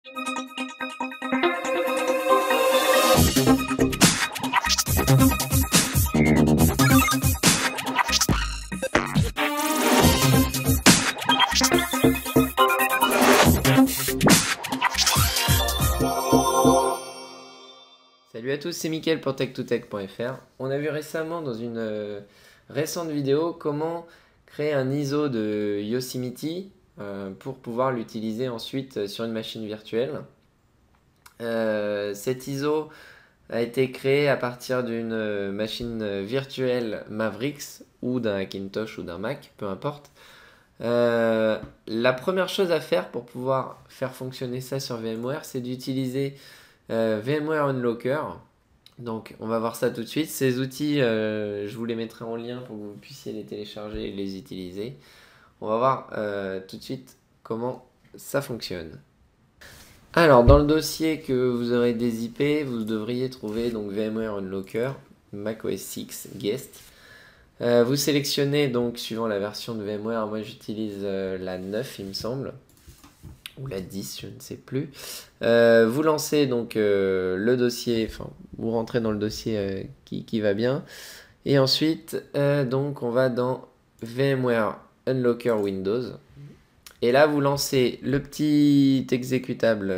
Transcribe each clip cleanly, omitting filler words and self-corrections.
Salut à tous, c'est Mickaël pour tech2tech.fr. On a vu récemment dans une récente vidéo comment créer un ISO de Yosemite pour pouvoir l'utiliser ensuite sur une machine virtuelle. Cet ISO a été créé à partir d'une machine virtuelle Mavericks ou d'un Hackintosh ou d'un Mac, peu importe. La première chose à faire pour pouvoir faire fonctionner ça sur VMware, c'est d'utiliser VMware Unlocker. Donc on va voir ça tout de suite. Ces outils, je vous les mettrai en lien pour que vous puissiez les télécharger et les utiliser. On va voir tout de suite comment ça fonctionne. Alors dans le dossier que vous aurez des IP, vous devriez trouver donc VMware Unlocker, macOS X Guest. Vous sélectionnez donc suivant la version de VMware, moi j'utilise la 9 il me semble, ou la 10 je ne sais plus. Vous lancez donc le dossier, enfin vous rentrez dans le dossier qui va bien. Et ensuite donc on va dans VMware Unlocker Windows. Et là vous lancez le petit exécutable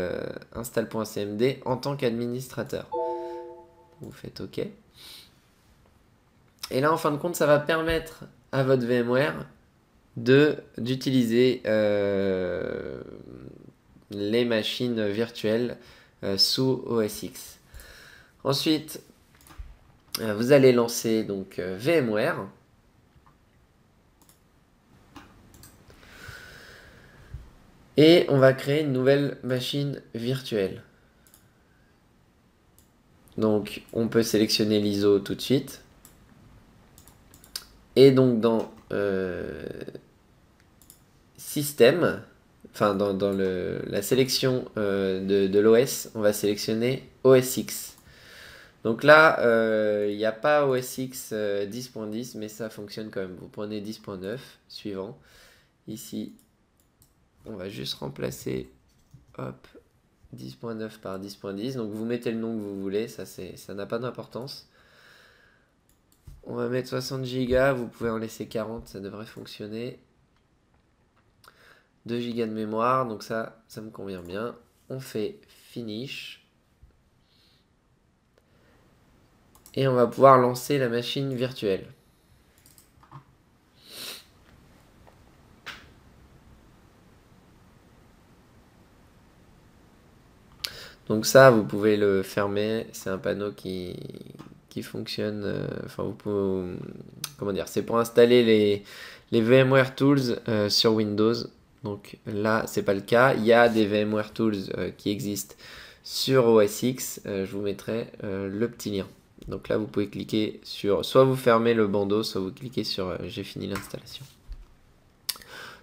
install.cmd en tant qu'administrateur. Vous faites OK. Et là, en fin de compte, ça va permettre à votre VMware d'utiliser les machines virtuelles sous OS X. Ensuite, vous allez lancer donc VMware. Et on va créer une nouvelle machine virtuelle. Donc, on peut sélectionner l'ISO tout de suite. Et donc dans système, enfin dans la sélection de l'OS, on va sélectionner OS X. Donc là, il n'y a pas OS X 10.10, mais ça fonctionne quand même. Vous prenez 10.9, suivant. Ici, on va juste remplacer 10.9 par 10.10. Donc vous mettez le nom que vous voulez, ça n'a pas d'importance. On va mettre 60 Go, vous pouvez en laisser 40, ça devrait fonctionner. 2 Go de mémoire, donc ça me convient bien. On fait Finish. Et on va pouvoir lancer la machine virtuelle. Donc ça, vous pouvez le fermer, c'est un panneau qui fonctionne, enfin vous pouvez, comment dire, c'est pour installer les VMware Tools sur Windows. Donc là, c'est pas le cas. Il y a des VMware Tools qui existent sur OS X. Je vous mettrai le petit lien. Donc là, vous pouvez cliquer sur, soit vous fermez le bandeau, soit vous cliquez sur j'ai fini l'installation.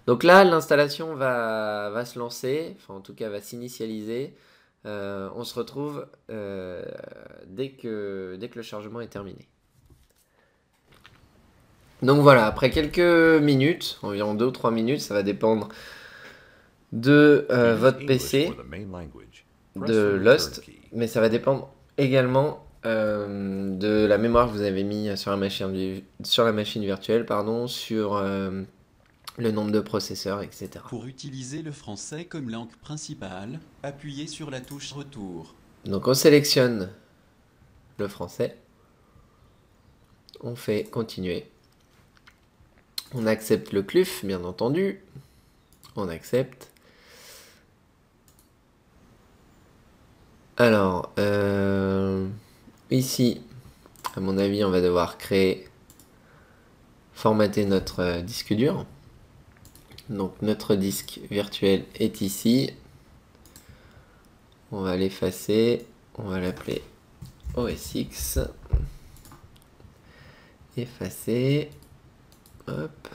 Donc là, l'installation va se lancer, enfin en tout cas va s'initialiser. On se retrouve dès que le chargement est terminé. Donc voilà, après quelques minutes, environ 2 ou 3 minutes, ça va dépendre de votre PC, de Lust, mais ça va dépendre également de la mémoire que vous avez mis sur la machine virtuelle, sur le nombre de processeurs, etc. Pour utiliser le français comme langue principale, appuyez sur la touche Retour. Donc on sélectionne le français, on fait continuer, on accepte le CLUF bien entendu, on accepte. Alors ici, à mon avis, on va devoir formater notre disque dur. Donc notre disque virtuel est ici. On va l'effacer. On va l'appeler OS X. Effacer. Hop.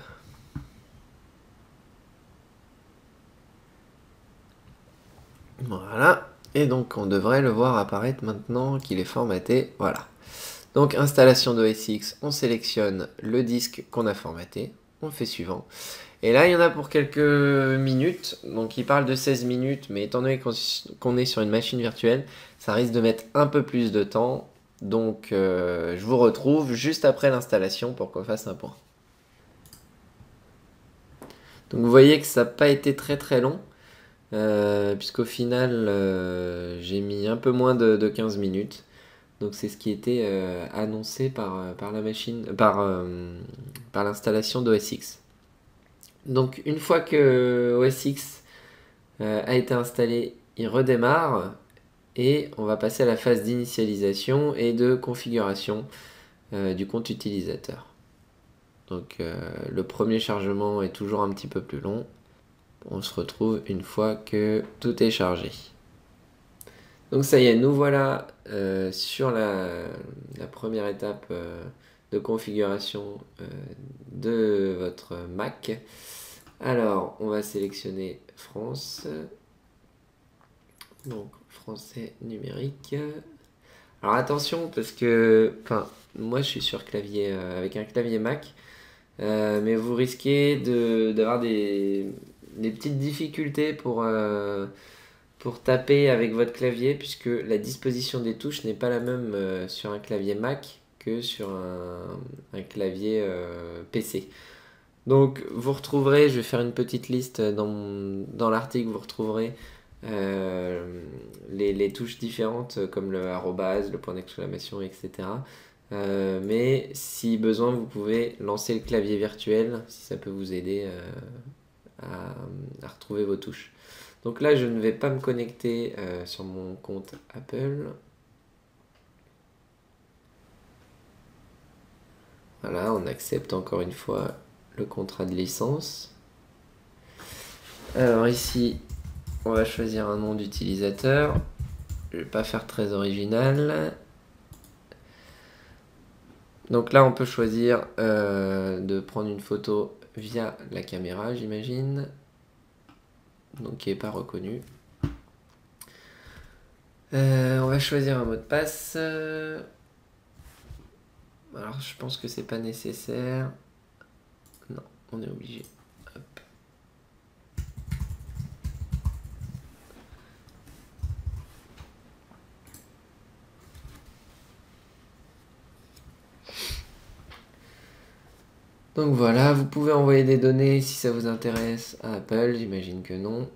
Voilà. Et donc on devrait le voir apparaître maintenant qu'il est formaté. Voilà. Donc installation d'OS X. On sélectionne le disque qu'on a formaté. On fait suivant. Et là, il y en a pour quelques minutes. Donc, il parle de 16 minutes, mais étant donné qu'on est sur une machine virtuelle, ça risque de mettre un peu plus de temps. Donc, je vous retrouve juste après l'installation pour qu'on fasse un point. Donc, vous voyez que ça n'a pas été très très long, puisqu'au final, j'ai mis un peu moins de 15 minutes. Donc, c'est ce qui était annoncé par la machine, par l'installation d'OS X. Donc une fois que OS X a été installé, il redémarre et on va passer à la phase d'initialisation et de configuration du compte utilisateur. Donc le premier chargement est toujours un petit peu plus long. On se retrouve une fois que tout est chargé. Donc ça y est, nous voilà sur la première étape de configuration de votre Mac. Alors, on va sélectionner France. Donc, français numérique. Alors attention, parce que moi je suis sur clavier avec un clavier Mac, mais vous risquez d'avoir des petites difficultés pour taper avec votre clavier, puisque la disposition des touches n'est pas la même sur un clavier Mac que sur un clavier PC. Donc vous retrouverez, je vais faire une petite liste dans l'article, vous retrouverez les touches différentes comme le arrobase, le point d'exclamation, etc. Mais si besoin, vous pouvez lancer le clavier virtuel si ça peut vous aider à retrouver vos touches. Donc là, je ne vais pas me connecter sur mon compte Apple. Voilà, on accepte encore une fois le contrat de licence. Alors ici, on va choisir un nom d'utilisateur. Je vais pas faire très original. Donc là, on peut choisir de prendre une photo via la caméra, j'imagine. Donc qui n'est pas reconnu. On va choisir un mot de passe. Alors je pense que c'est pas nécessaire. Non, on est obligé. Hop. Donc voilà, vous pouvez envoyer des données si ça vous intéresse à Apple, j'imagine que non.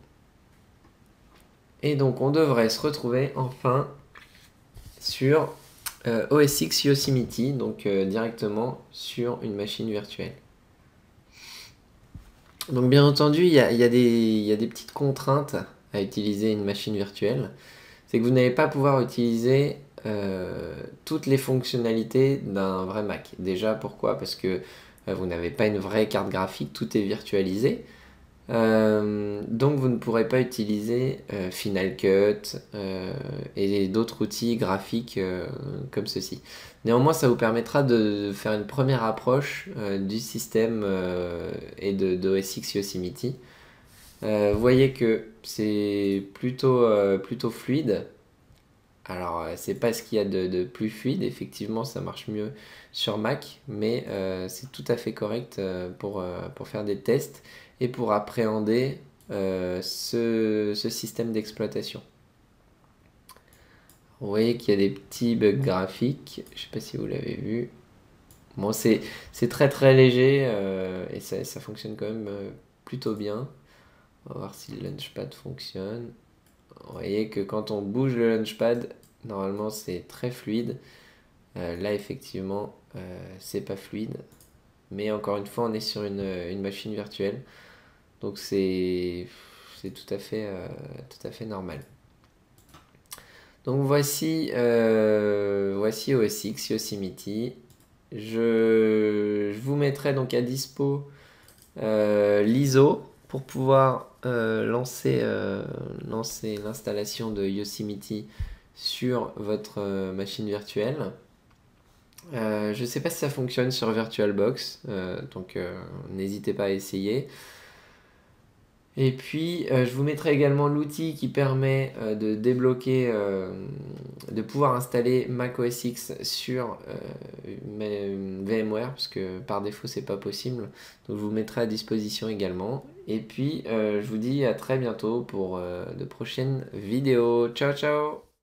Et donc on devrait se retrouver enfin sur OS X Yosemite, donc directement sur une machine virtuelle. Donc bien entendu, il y a des petites contraintes à utiliser une machine virtuelle. C'est que vous n'allez pas pouvoir utiliser toutes les fonctionnalités d'un vrai Mac. Déjà, pourquoi? Parce que vous n'avez pas une vraie carte graphique, tout est virtualisé. Donc vous ne pourrez pas utiliser Final Cut et d'autres outils graphiques comme ceci. Néanmoins, ça vous permettra de faire une première approche du système et d'OS X Yosemite. Vous voyez que c'est plutôt fluide. Alors, c'est pas ce qu'il y a de plus fluide, effectivement, ça marche mieux sur Mac, mais c'est tout à fait correct pour faire des tests et pour appréhender ce système d'exploitation. Vous voyez qu'il y a des petits bugs graphiques, je sais pas si vous l'avez vu. Bon, c'est très très léger et ça fonctionne quand même plutôt bien. On va voir si le Launchpad fonctionne. Vous voyez que quand on bouge le Launchpad, normalement c'est très fluide. Là, effectivement, c'est pas fluide. Mais encore une fois, on est sur une machine virtuelle. Donc c'est tout à fait normal. Donc voici OS X Yosemite. Je vous mettrai donc à dispo l'ISO pour pouvoir lancer l'installation de Yosemite sur votre machine virtuelle. Je ne sais pas si ça fonctionne sur VirtualBox, donc n'hésitez pas à essayer. Et puis, je vous mettrai également l'outil qui permet de débloquer, de pouvoir installer Mac OS X sur VMware, parce que par défaut, c'est pas possible. Donc, je vous mettrai à disposition également. Et puis, je vous dis à très bientôt pour de prochaines vidéos. Ciao, ciao!